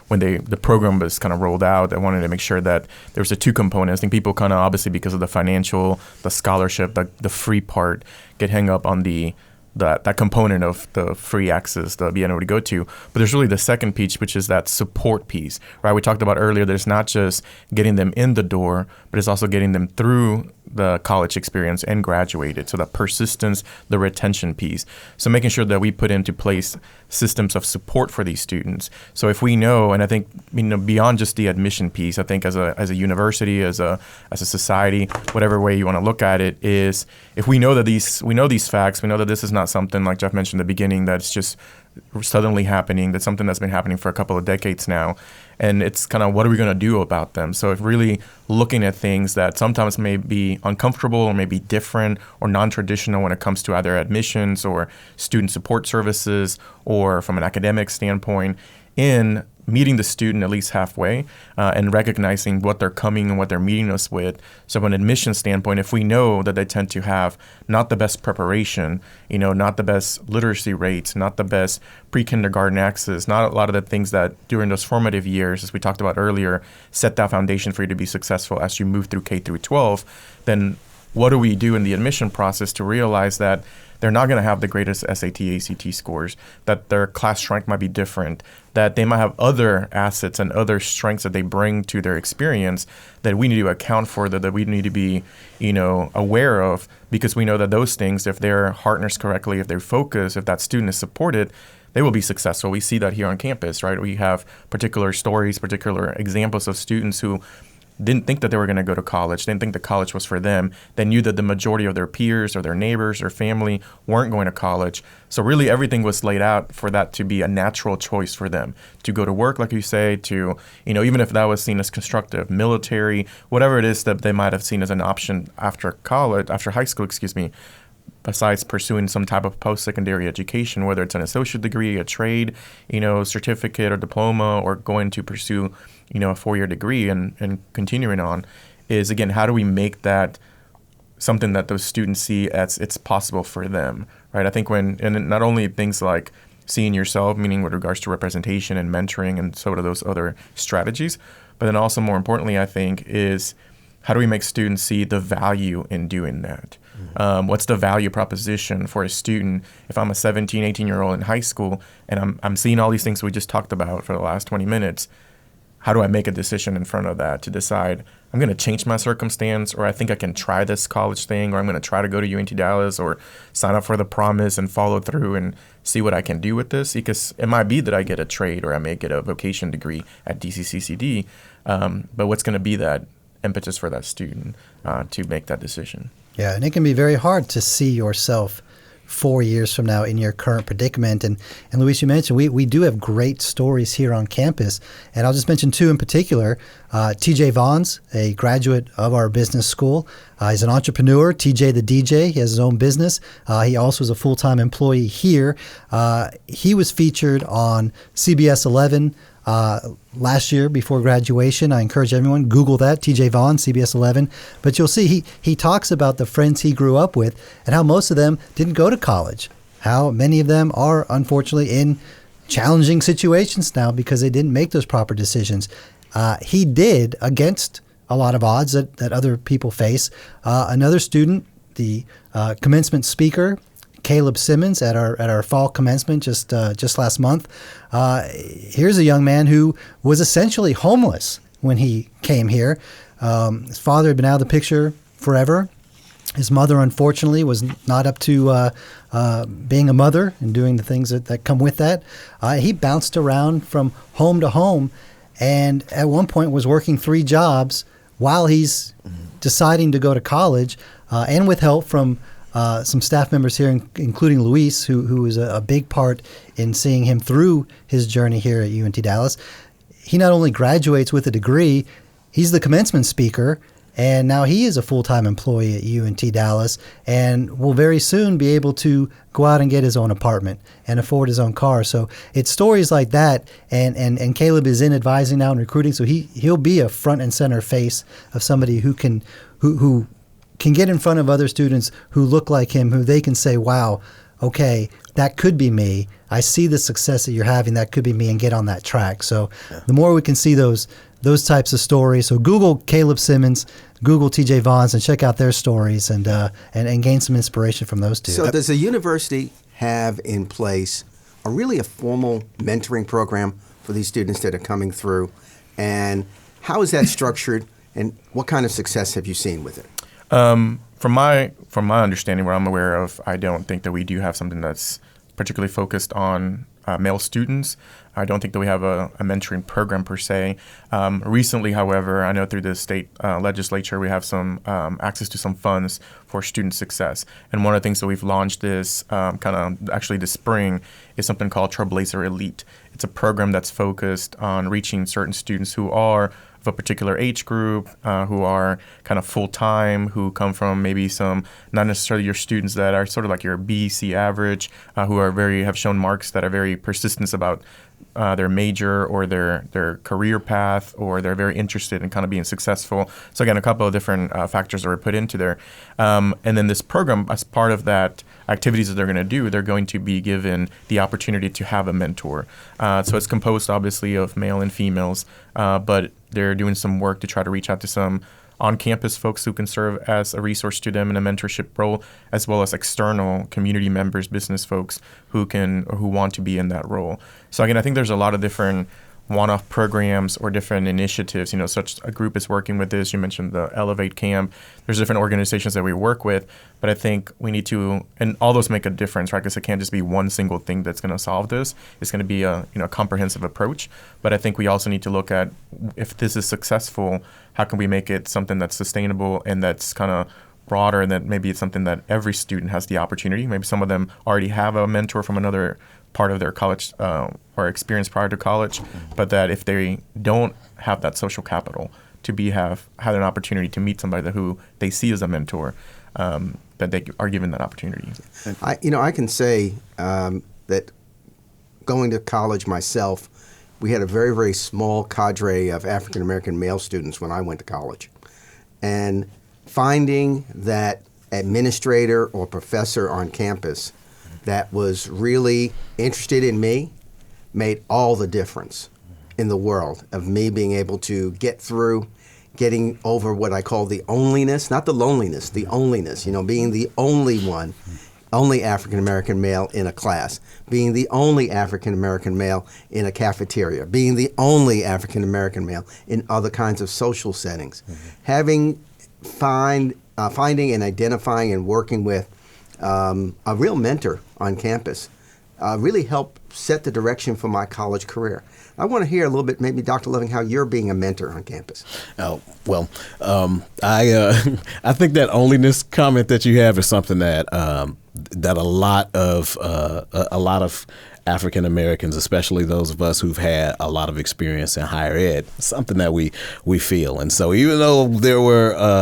when the program was kind of rolled out, they wanted to make sure that there was the two components. I think people kind of, obviously because of the financial, the scholarship, the free part, get hung up on that component of the free access, the being able to go to. But there's really the second piece, which is that support piece, right? We talked about earlier that it's not just getting them in the door, but it's also getting them through the college experience and graduated. So the persistence, the retention piece. So making sure that we put into place systems of support for these students. So if we know, and I think, beyond just the admission piece, I think as a university, as a society, whatever way you want to look at it, is if we know that we know these facts, we know that this is not something, like Jeff mentioned in the beginning, that's just suddenly happening. That's something that's been happening for a couple of decades now. And it's kind of, what are we going to do about them? So if really looking at things that sometimes may be uncomfortable or may be different or non-traditional when it comes to either admissions or student support services or from an academic standpoint, in meeting the student at least halfway and recognizing what they're coming and what they're meeting us with. So from an admission standpoint, if we know that they tend to have not the best preparation, not the best literacy rates, not the best pre-kindergarten access, not a lot of the things that during those formative years, as we talked about earlier, set that foundation for you to be successful as you move through K through 12, then what do we do in the admission process to realize that they're not going to have the greatest SAT, ACT scores, that their class strength might be different, that they might have other assets and other strengths that they bring to their experience that we need to account for, that we need to be, aware of, because we know that those things, if they're harnessed correctly, if they're focused, if that student is supported, they will be successful. We see that here on campus, right? We have particular stories, particular examples of students who didn't think that they were going to go to college, didn't think that college was for them. They knew that the majority of their peers or their neighbors or family weren't going to college. So really everything was laid out for that to be a natural choice for them to go to work, like you say, to, even if that was seen as constructive, military, whatever it is that they might have seen as an option after high school, besides pursuing some type of post-secondary education, whether it's an associate degree, a trade, certificate or diploma, or going to pursue, a 4-year degree and continuing on, is, again, how do we make that something that those students see as it's possible for them, right? I think and not only things like seeing yourself, meaning with regards to representation and mentoring and sort of those other strategies, but then also more importantly, I think, is how do we make students see the value in doing that? What's the value proposition for a student if I'm a 17, 18-year-old in high school and I'm seeing all these things we just talked about for the last 20 minutes? How do I make a decision in front of that to decide I'm going to change my circumstance, or I think I can try this college thing, or I'm going to try to go to UNT Dallas or sign up for the Promise and follow through and see what I can do with this? Because it might be that I get a trade or I may get a vocation degree at DCCCD, but what's going to be that impetus for that student to make that decision? Yeah, and it can be very hard to see yourself 4 years from now in your current predicament. And Luis, you mentioned we do have great stories here on campus. And I'll just mention two in particular. TJ Vaughn's a graduate of our business school. He's an entrepreneur, TJ the DJ. He has his own business. He also is a full-time employee here. He was featured on CBS 11 last year before graduation. I encourage everyone, Google that, TJ Vaughn, CBS 11. But you'll see he talks about the friends he grew up with and how most of them didn't go to college, how many of them are unfortunately in challenging situations now because they didn't make those proper decisions. He did, against a lot of odds that other people face. Another student, the commencement speaker, Caleb Simmons, at our fall commencement just last month. Here's a young man who was essentially homeless when he came here. His father had been out of the picture forever. His mother, unfortunately, was not up to being a mother and doing the things that come with that. He bounced around from home to home, and at one point was working 3 jobs while he's deciding to go to college, and with help from some staff members here, including Luis, who was a big part in seeing him through his journey here at UNT Dallas. He not only graduates with a degree, he's the commencement speaker, and now he is a full-time employee at UNT Dallas and will very soon be able to go out and get his own apartment and afford his own car. So it's stories like that, and Caleb is in advising now and recruiting, so he'll be a front and center face of somebody who can get in front of other students who look like him, who they can say, wow, okay, that could be me. I see the success that you're having. That could be me, and get on that track. So the more we can see those types of stories. So Google Caleb Simmons, Google TJ Vaughns, and check out their stories and gain some inspiration from those two. So does the university have in place a formal mentoring program for these students that are coming through? And how is that structured, and what kind of success have you seen with it? From my understanding, what I'm aware of, I don't think that we do have something that's particularly focused on male students. I don't think that we have a mentoring program per se. Recently, however, I know through the state legislature we have some access to some funds for student success. And one of the things that we've launched this actually this spring is something called Trailblazer Elite. It's a program that's focused on reaching certain students who are of a particular age group, who are kind of full-time, who come from maybe some, not necessarily your students that are sort of like your B, C average, who are have shown marks that are very persistent about their major or their career path, or they're very interested in kind of being successful. So again, a couple of different factors that were put into there. And then this program, as part of that activities that they're going to do, they're going to be given the opportunity to have a mentor. So it's composed obviously of male and females, but they're doing some work to try to reach out to some on-campus folks who can serve as a resource to them in a mentorship role, as well as external community members, business folks who want to be in that role. So again, I think there's a lot of different one-off programs or different initiatives. Such a group is working with this. You mentioned the Elevate Camp. There's different organizations that we work with, but I think we need to, and all those make a difference, right? Because it can't just be one single thing that's going to solve this. It's going to be a comprehensive approach. But I think we also need to look at, if this is successful, how can we make it something that's sustainable and that's kind of broader, and that maybe it's something that every student has the opportunity. Maybe some of them already have a mentor from another part of their college or experience prior to college, but that if they don't have that social capital to have an opportunity to meet somebody who they see as a mentor, that they are given that opportunity. I can say that going to college myself, we had a very, very small cadre of African-American male students when I went to college. And finding that administrator or professor on campus that was really interested in me made all the difference in the world of me being able to getting over what I call the onlyness, not the loneliness, the onlyness, being the only one, only African-American male in a class, being the only African-American male in a cafeteria, being the only African-American male in other kinds of social settings. Finding and identifying and working with a real mentor on campus really helped set the direction for my college career. I want to hear a little bit, maybe Dr. Loving, how you're being a mentor on campus. Oh, well, I think that onlyness comment that you have is something that that a lot of African Americans, especially those of us who've had a lot of experience in higher ed, something that we feel. And so even though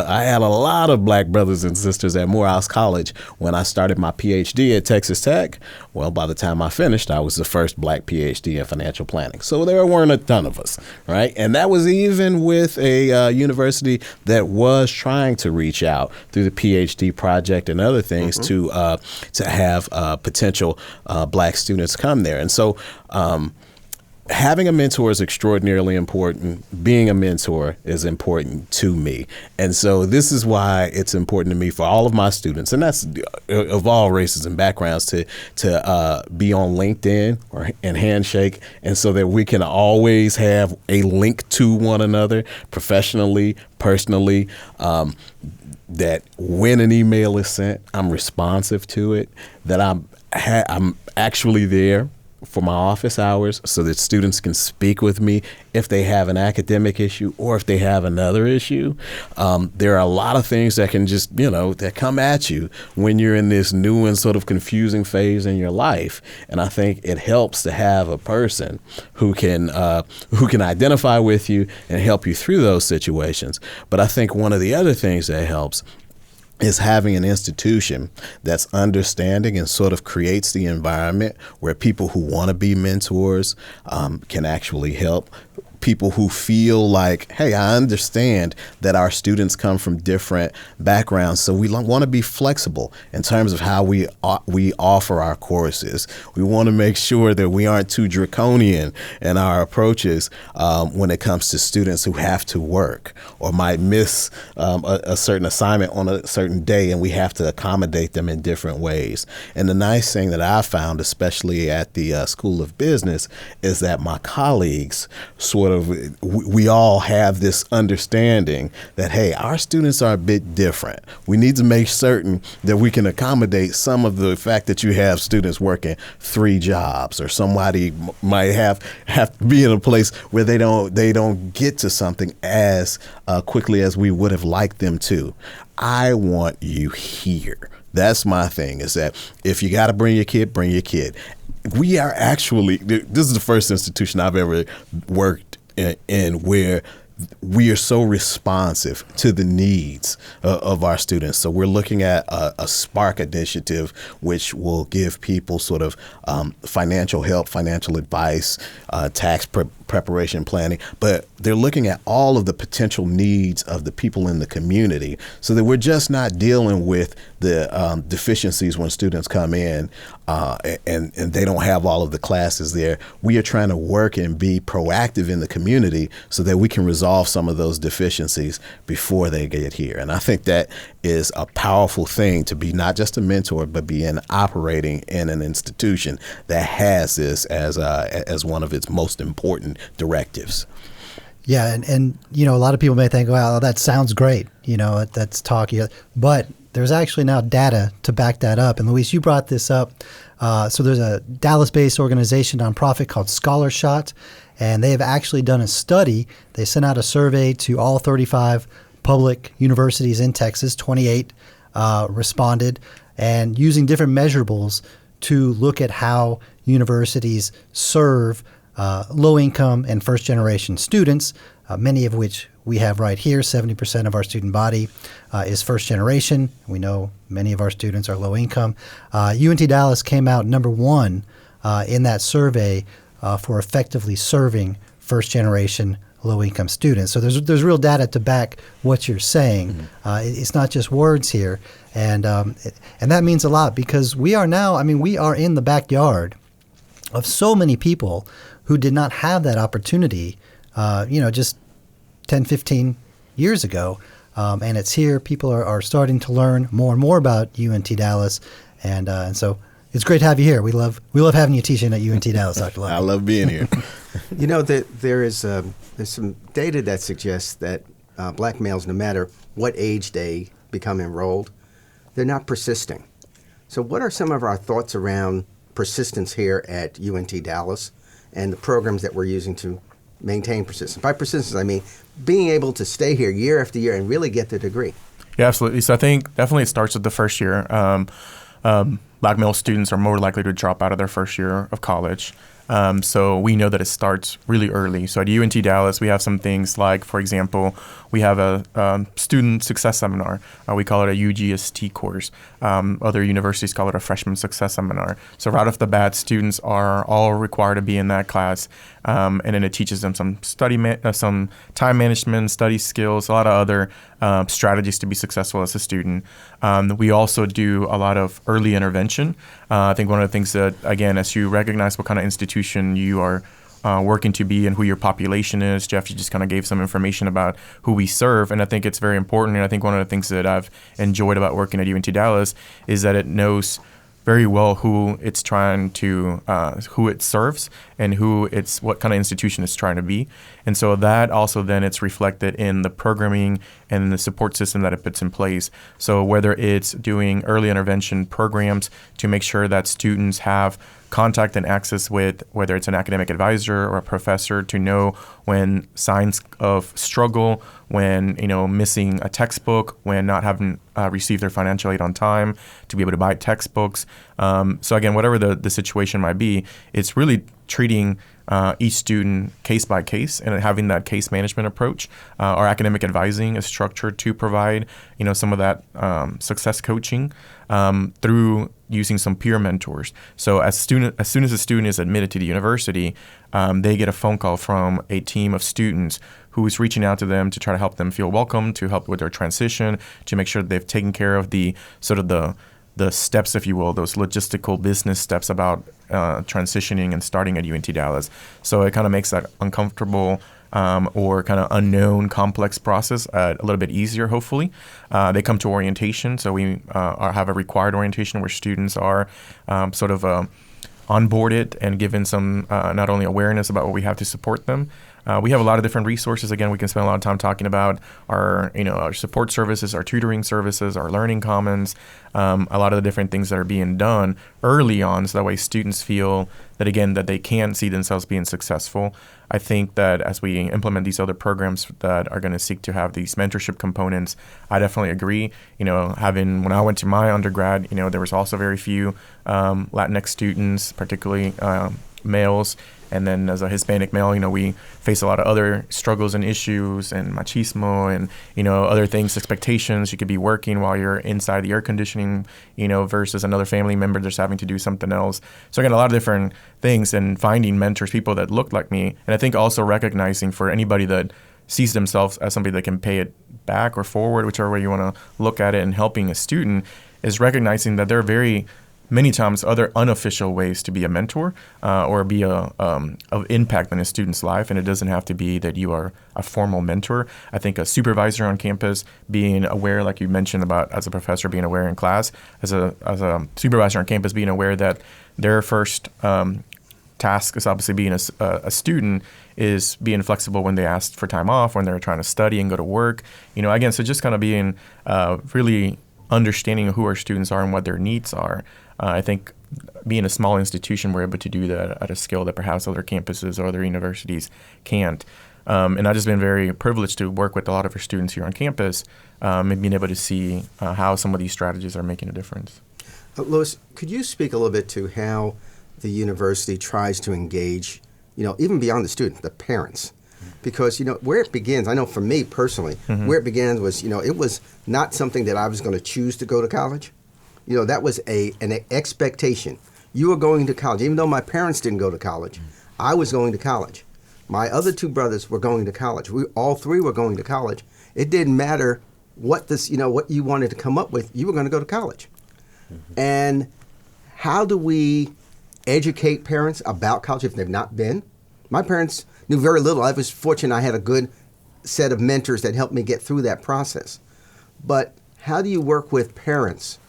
I had a lot of black brothers and sisters at Morehouse College when I started my PhD at Texas Tech, well, by the time I finished, I was the first black PhD in financial planning. So there weren't a ton of us, right? And that was even with a university that was trying to reach out through the PhD project and other things to have potential black students come there. And so having a mentor is extraordinarily important. Being a mentor is important to me. And so this is why it's important to me for all of my students, and that's of all races and backgrounds, to be on LinkedIn and Handshake, and so that we can always have a link to one another professionally, personally, that when an email is sent, I'm responsive to it, that I'm actually there for my office hours so that students can speak with me if they have an academic issue or if they have another issue. There are a lot of things that can just, that come at you when you're in this new and sort of confusing phase in your life. And I think it helps to have a person who can identify with you and help you through those situations. But I think one of the other things that helps is having an institution that's understanding and sort of creates the environment where people who want to be mentors can actually help people who feel like, hey, I understand that our students come from different backgrounds, so we want to be flexible in terms of how we offer our courses. We want to make sure that we aren't too draconian in our approaches when it comes to students who have to work or might miss a certain assignment on a certain day, and we have to accommodate them in different ways. And the nice thing that I found, especially at the School of Business, is that my colleagues we all have this understanding that, hey, our students are a bit different. We need to make certain that we can accommodate some of the fact that you have students working 3 jobs, or somebody might have to be in a place where they don't get to something as quickly as we would have liked them to. I want you here. That's my thing, is that if you got to bring your kid, bring your kid. We are actually, this is the first institution I've ever worked in where we are so responsive to the needs of our students. So we're looking at a Spark initiative, which will give people sort of financial help, financial advice, tax preparation planning, but they're looking at all of the potential needs of the people in the community, so that we're just not dealing with the deficiencies when students come in and they don't have all of the classes there. We are trying to work and be proactive in the community so that we can resolve some of those deficiencies before they get here. And I think that is a powerful thing, to be not just a mentor, but be operating in an institution that has this as one of its most important directives. Yeah, and a lot of people may think, well, that sounds great, that's talky, but there's actually now data to back that up. And Luis, you brought this up. So there's a Dallas-based organization, nonprofit called Scholarshot, and they have actually done a study. They sent out a survey to all 35 public universities in Texas. 28 responded, and using different measurables to look at how universities serve low-income and first-generation students, many of which we have right here. 70% of our student body is first generation. We know many of our students are low income. UNT Dallas came out number 1 in that survey for effectively serving first generation low income students. So there's real data to back what you're saying. It's not just words here, and that means a lot, because we are now, we are in the backyard of so many people who did not have that opportunity, just 10, 15 years ago. And it's here. People are starting to learn more and more about UNT Dallas. And so it's great to have you here. We love having you teaching at UNT Dallas, Dr. Loving. I love being here. There's some data that suggests that black males, no matter what age they become enrolled, they're not persisting. So what are some of our thoughts around persistence here at UNT Dallas and the programs that we're using to maintain persistence? By persistence, I mean being able to stay here year after year and really get the degree. Yeah, absolutely. So I think definitely it starts with the first year. Black male students are more likely to drop out of their first year of college. So we know that it starts really early. So at UNT Dallas, we have some things like, for example, we have a student success seminar. We call it a UGST course. Other universities call it a freshman success seminar. So right off the bat, students are all required to be in that class. And then it teaches them some some time management, study skills, a lot of other strategies to be successful as a student. We also do a lot of early intervention. I think one of the things that, again, as you recognize what kind of institution you are working to be and who your population is, Jeff, you just kind of gave some information about who we serve, and I think it's very important. And I think one of the things that I've enjoyed about working at UNT Dallas is that it knows very well who it's trying to, who it serves and what kind of institution it's trying to be. And so that also then it's reflected in the programming and the support system that it puts in place. So whether it's doing early intervention programs to make sure that students have contact and access with, whether it's an academic advisor or a professor, to know when signs of struggle, when missing a textbook, when not having received their financial aid on time, to be able to buy textbooks. So again, whatever the situation might be, it's really treating each student case by case and having that case management approach. Our academic advising is structured to provide, some of that success coaching through using some peer mentors. So as soon as a student is admitted to the university, they get a phone call from a team of students who is reaching out to them to try to help them feel welcome, to help with their transition, to make sure that they've taken care of the steps, if you will, those logistical business steps about transitioning and starting at UNT Dallas. So it kind of makes that uncomfortable or kind of unknown, complex process a little bit easier, hopefully. They come to orientation. So we have a required orientation where students are onboarded and given some not only awareness about what we have to support them. We have a lot of different resources. Again, we can spend a lot of time talking about our support services, our tutoring services, our learning commons, a lot of the different things that are being done early on, so that way students feel that, again, that they can see themselves being successful. I think that as we implement these other programs that are going to seek to have these mentorship components, I definitely agree. When I went to my undergrad, there was also very few Latinx students, particularly males. And then as a Hispanic male, we face a lot of other struggles and issues and machismo and, other things, expectations. You could be working while you're inside the air conditioning, versus another family member just having to do something else. So again, a lot of different things, and finding mentors, people that look like me. And I think also recognizing for anybody that sees themselves as somebody that can pay it back or forward, whichever way you want to look at it, and helping a student, is recognizing that there are many times other unofficial ways to be a mentor or be of impact in a student's life, and it doesn't have to be that you are a formal mentor. I think a supervisor on campus being aware, like you mentioned about as a professor being aware in class, as a supervisor on campus being aware that their first task is obviously being a student, is being flexible when they ask for time off, when they're trying to study and go to work. Again, so just kind of being really understanding who our students are and what their needs are. I think being a small institution, we're able to do that at a scale that perhaps other campuses or other universities can't. And I've just been very privileged to work with a lot of our students here on campus and being able to see how some of these strategies are making a difference. Louis, could you speak a little bit to how the university tries to engage, even beyond the student, the parents? Because, where it begins, I know for me personally, where it began was, it was not something that I was going to choose to go to college. That was an expectation. You were going to college. Even though my parents didn't go to college, I was going to college. My other two brothers were going to college. We all three were going to college. It didn't matter what what you wanted to come up with. You were going to go to college. And how do we educate parents about college if they've not been? My parents knew very little. I was fortunate I had a good set of mentors that helped me get through that process. But how do you work with parents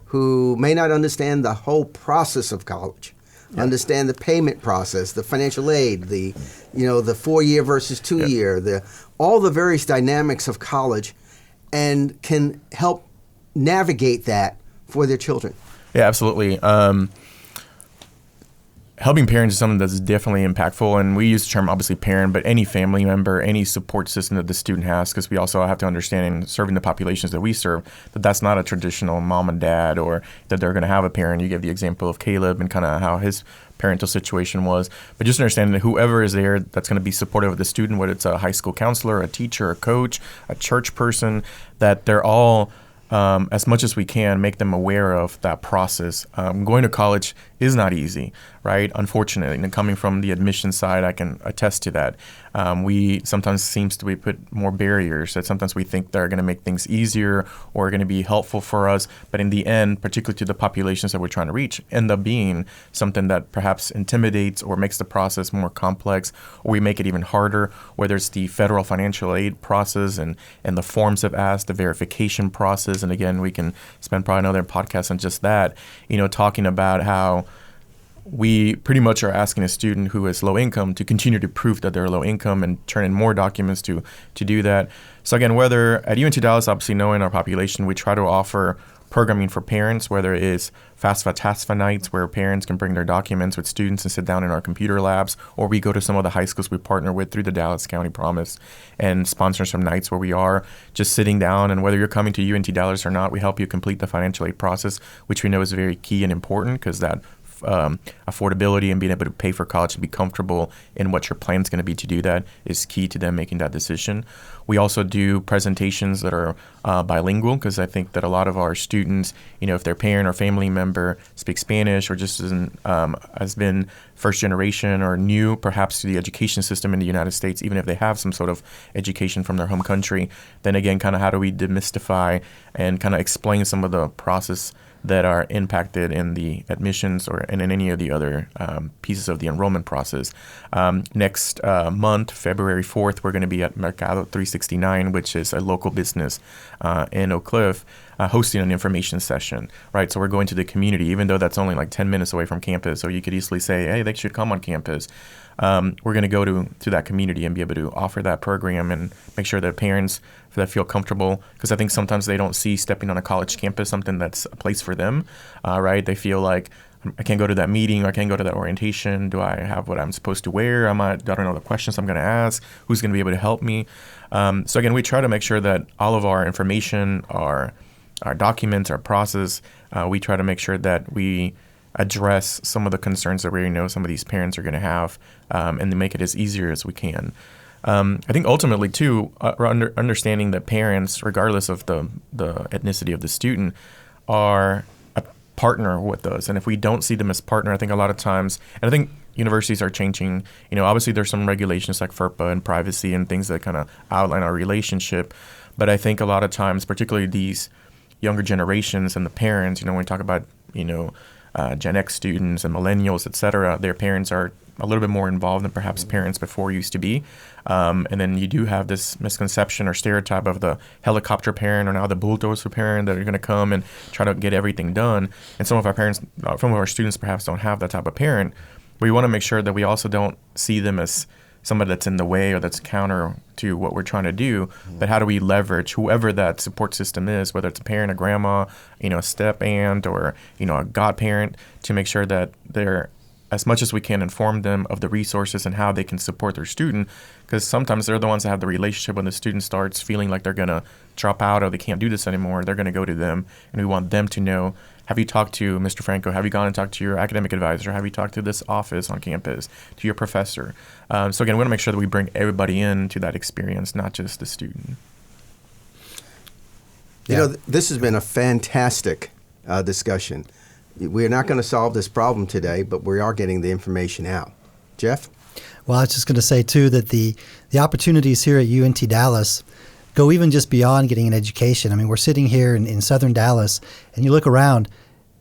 who may not understand the whole process of college, understand the payment process, the financial aid, the 4-year versus 2-year, all the various dynamics of college, and can help navigate that for their children? Yeah, absolutely. Helping parents is something that's definitely impactful, and we use the term obviously parent, but any family member, any support system that the student has, because we also have to understand in serving the populations that we serve that that's not a traditional mom and dad, or that they're going to have a parent. You gave the example of Caleb and kind of how his parental situation was, but just understanding that whoever is there that's going to be supportive of the student, whether it's a high school counselor, a teacher, a coach, a church person, that they're all as much as we can, make them aware of that process. Going to college is not easy, right? Unfortunately, and coming from the admission side, I can attest to that. We sometimes seems to be put more barriers that sometimes we think they're going to make things easier or going to be helpful for us, but in the end, particularly to the populations that we're trying to reach, end up being something that perhaps intimidates or makes the process more complex, or we make it even harder, whether it's the federal financial aid process and the forms of ask, the verification process. And again, we can spend probably another podcast on just that, talking about how we pretty much are asking a student who is low income to continue to prove that they're low income and turn in more documents to do that. So again, whether at UNT Dallas, obviously knowing our population, we try to offer programming for parents, whether it is FAFSA nights where parents can bring their documents with students and sit down in our computer labs, or we go to some of the high schools we partner with through the Dallas County Promise and sponsor some nights where we are just sitting down, and whether you're coming to UNT Dallas or not, we help you complete the financial aid process, which we know is very key and important because that affordability and being able to pay for college and be comfortable in what your plan's going to be to do that is key to them making that decision. We also do presentations that are bilingual, because I think that a lot of our students, if their parent or family member speaks Spanish or just has been first generation or new perhaps to the education system in the United States, even if they have some sort of education from their home country, then again, kind of how do we demystify and kind of explain some of the process that are impacted in the admissions and in any of the other pieces of the enrollment process. Next month, February 4th, we're going to be at Mercado 369, which is a local business in Oak Cliff, hosting an information session, right? So we're going to the community, even though that's only like 10 minutes away from campus. So you could easily say, hey, they should come on campus. We're going to go to that community and be able to offer that program and make sure that parents that feel comfortable, because I think sometimes they don't see stepping on a college campus something that's a place for them, right? They feel like, I can't go to that meeting, or I can't go to that orientation. Do I have what I'm supposed to wear? I don't know the questions I'm going to ask. Who's going to be able to help me? So again, we try to make sure that all of our information, our documents, our process, we try to make sure that we address some of the concerns that we already know some of these parents are going to have, and to make it as easier as we can. I think ultimately, too, understanding that parents, regardless of the ethnicity of the student, are a partner with us. And if we don't see them as partner, I think a lot of times, and I think universities are changing, obviously there's some regulations like FERPA and privacy and things that kind of outline our relationship. But I think a lot of times, particularly these younger generations and the parents, when we talk about, Gen X students and millennials, et cetera, their parents are a little bit more involved than perhaps parents before used to be. And then you do have this misconception or stereotype of the helicopter parent or now the bulldozer parent that are going to come and try to get everything done. And some of our students perhaps don't have that type of parent. We want to make sure that we also don't see them as somebody that's in the way or that's counter to what we're trying to do, but how do we leverage whoever that support system is, whether it's a parent, a grandma, a step aunt, or, a godparent, to make sure that they're, as much as we can, inform them of the resources and how they can support their student, because sometimes they're the ones that have the relationship. When the student starts feeling like they're going to drop out or they can't do this anymore, they're going to go to them, and we want them to know, have you talked to Mr. Franco? Have you gone and talked to your academic advisor? Have you talked to this office on campus, to your professor? So again, we want to make sure that we bring everybody into that experience, not just the student. This has been a fantastic discussion. We're not going to solve this problem today, but we are getting the information out. Jeff? Well, I was just going to say, too, that the opportunities here at UNT Dallas go even just beyond getting an education. I mean, we're sitting here in southern Dallas, and you look around,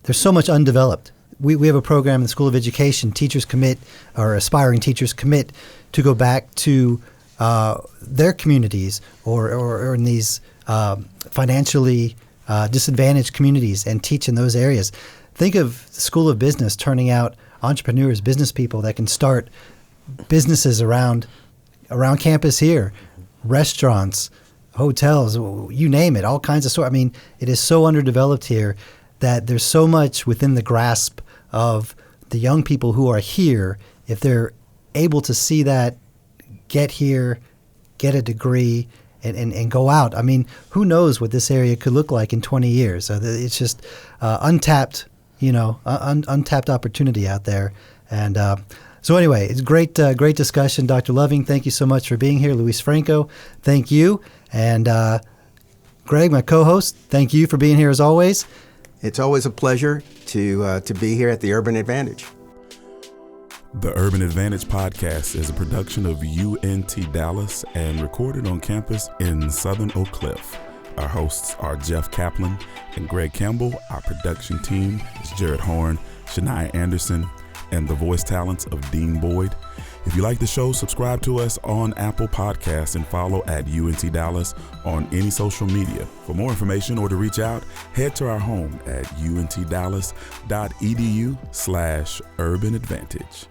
there's so much undeveloped. We have a program in the School of Education. Teachers commit, or aspiring teachers commit, to go back to their communities or in these financially disadvantaged communities and teach in those areas. Think of the School of Business turning out entrepreneurs, business people that can start businesses around campus here, restaurants, hotels, you name it, all kinds of stuff. I mean, it is so underdeveloped here that there's so much within the grasp of the young people who are here. If they're able to see that, get here, get a degree, and go out. I mean, who knows what this area could look like in 20 years? It's just untapped, untapped opportunity out there. And so anyway, it's great discussion. Dr. Loving, thank you so much for being here. Luis Franco, thank you. And Greg, my co-host, thank you for being here as always. It's always a pleasure to be here at the Urban Advantage. The Urban Advantage podcast is a production of UNT Dallas and recorded on campus in Southern Oak Cliff. Our hosts are Jeff Kaplan and Greg Campbell. Our production team is Jared Horne, Shania Anderson, and the voice talents of Dean Boyd. If you like the show, subscribe to us on Apple Podcasts and follow at UNT Dallas on any social media. For more information or to reach out, head to our home at untdallas.edu/urbanadvantage.